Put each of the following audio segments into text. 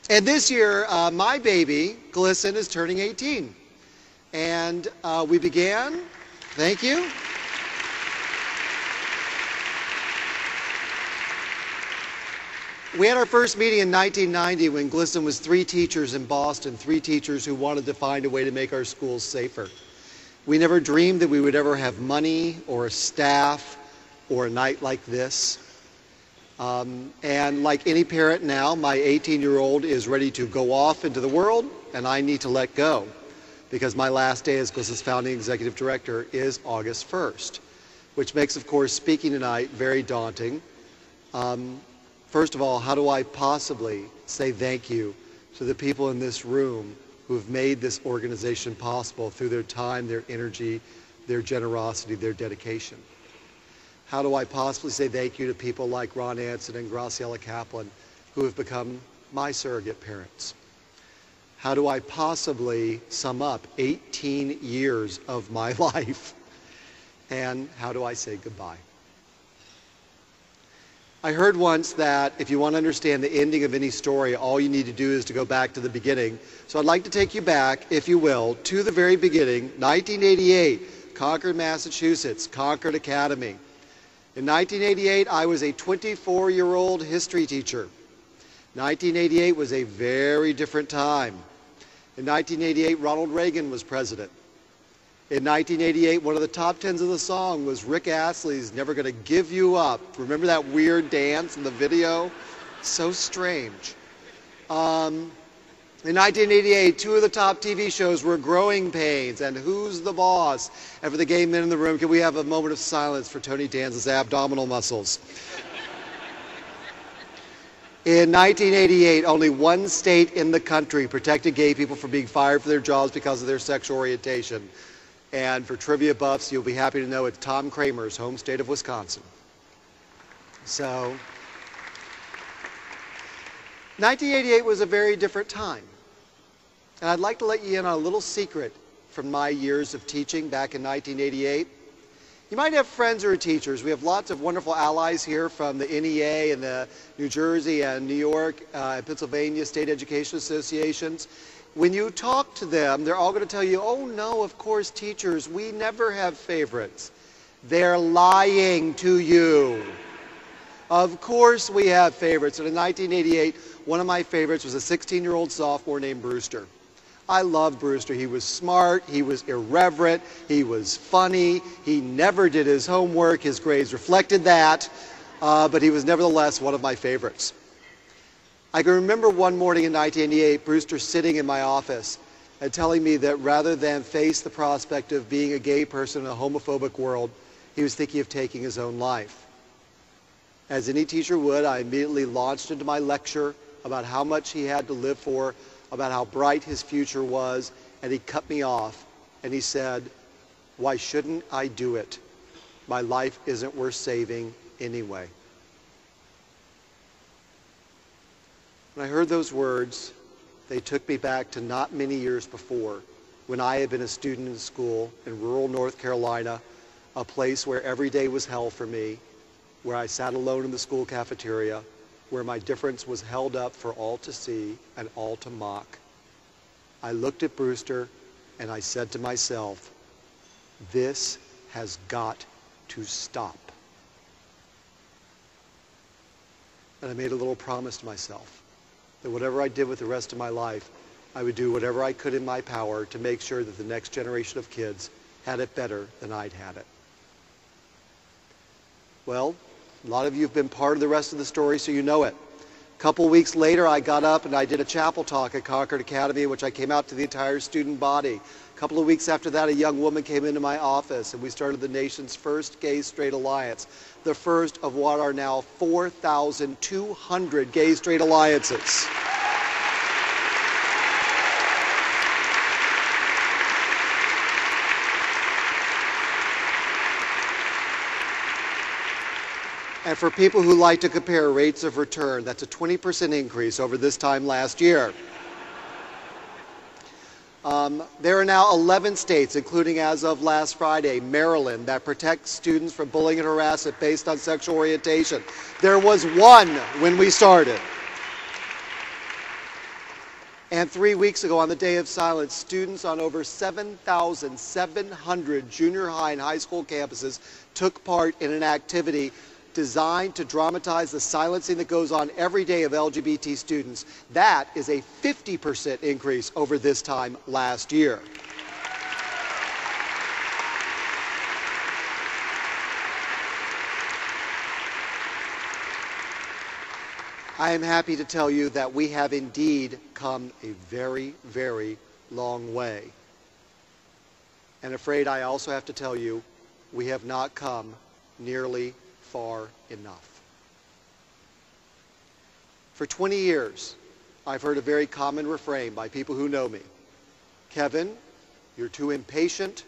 And this year, my baby, GLSEN, is turning 18. And we began, thank you. We had our first meeting in 1990 when GLSEN was 3 teachers in Boston, 3 teachers who wanted to find a way to make our schools safer. We never dreamed that we would ever have money or a staff or a night like this. And like any parent now, my 18-year-old is ready to go off into the world, and I need to let go because my last day as GLSEN's founding executive director is August 1st, which makes, of course, speaking tonight very daunting. First of all, how do I possibly say thank you to the people in this room who have made this organization possible through their time, their energy, their generosity, their dedication? How do I possibly say thank you to people like Ron Anson and Graciela Kaplan who have become my surrogate parents? How do I possibly sum up 18 years of my life? And how do I say goodbye? I heard once that if you want to understand the ending of any story, all you need to do is to go back to the beginning. So I'd like to take you back, if you will, to the very beginning, 1988, Concord, Massachusetts, Concord Academy. In 1988, I was a 24-year-old history teacher. 1988 was a very different time. In 1988, Ronald Reagan was president. In 1988, one of the top 10s of the song was Rick Astley's Never Gonna Give You Up. Remember that weird dance in the video? So strange. In 1988, 2 of the top TV shows were Growing Pains and Who's the Boss? And for the gay men in the room, can we have a moment of silence for Tony Danza's abdominal muscles? In 1988, only 1 state in the country protected gay people from being fired from their jobs because of their sexual orientation. And for trivia buffs, you'll be happy to know it's Tom Kramer's home state of Wisconsin. So, 1988 was a very different time. And I'd like to let you in on a little secret from my years of teaching back in 1988. You might have friends who are teachers. We have lots of wonderful allies here from the NEA and the New Jersey and New York and Pennsylvania State Education Associations. When you talk to them, they're all going to tell you, oh no, of course, teachers, we never have favorites. They're lying to you. Of course we have favorites. And in 1988, one of my favorites was a 16-year-old sophomore named Brewster. I loved Brewster. He was smart, he was irreverent, he was funny, he never did his homework, his grades reflected that, but he was nevertheless one of my favorites. I can remember one morning in 1988, Brewster sitting in my office and telling me that rather than face the prospect of being a gay person in a homophobic world, he was thinking of taking his own life. As any teacher would, I immediately launched into my lecture about how much he had to live for, about how bright his future was, and he cut me off and he said, "Why shouldn't I do it? My life isn't worth saving anyway." When I heard those words, they took me back to not many years before, when I had been a student in school in rural North Carolina, a place where every day was hell for me, where I sat alone in the school cafeteria, where my difference was held up for all to see and all to mock. I looked at Brewster and I said to myself, this has got to stop. And I made a little promise to myself that whatever I did with the rest of my life, I would do whatever I could in my power to make sure that the next generation of kids had it better than I'd had it. Well, a lot of you have been part of the rest of the story, so you know it. A couple weeks later, I got up and I did a chapel talk at Concord Academy in which I came out to the entire student body. A couple of weeks after that, a young woman came into my office and we started the nation's first gay-straight alliance, the first of what are now 4,200 gay-straight alliances. And for people who like to compare rates of return, that's a 20% increase over this time last year. There are now 11 states, including as of last Friday, Maryland, that protect students from bullying and harassment based on sexual orientation. There was one when we started. And 3 weeks ago, on the Day of Silence, students on over 7,700 junior high and high school campuses took part in an activity designed to dramatize the silencing that goes on every day of LGBT students. That is a 50% increase over this time last year. I am happy to tell you that we have indeed come a very, very long way. And afraid I also have to tell you, we have not come nearly far enough. For 20 years, I've heard a very common refrain by people who know me. Kevin, you're too impatient.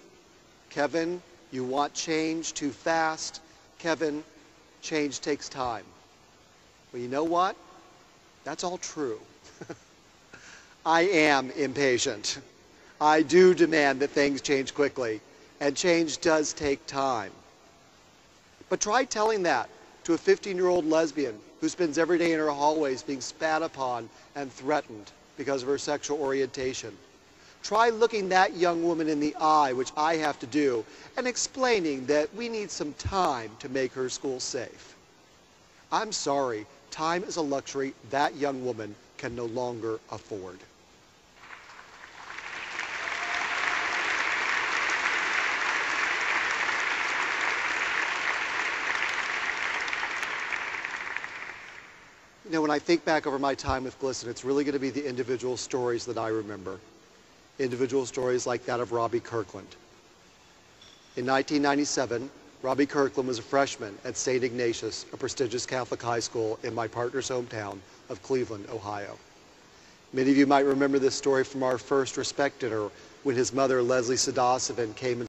Kevin, you want change too fast. Kevin, change takes time. Well, you know what? That's all true. I am impatient. I do demand that things change quickly, and change does take time. But try telling that to a 15-year-old lesbian who spends every day in her hallways being spat upon and threatened because of her sexual orientation. Try looking that young woman in the eye, which I have to do, and explaining that we need some time to make her school safe. I'm sorry. Time is a luxury that young woman can no longer afford. You know, when I think back over my time with GLSEN, it's really going to be the individual stories that I remember. Individual stories like that of Robbie Kirkland. In 1997, Robbie Kirkland was a freshman at St. Ignatius, a prestigious Catholic high school in my partner's hometown of Cleveland, Ohio. Many of you might remember this story from our first Respect dinner when his mother, Leslie Sadosevin, came and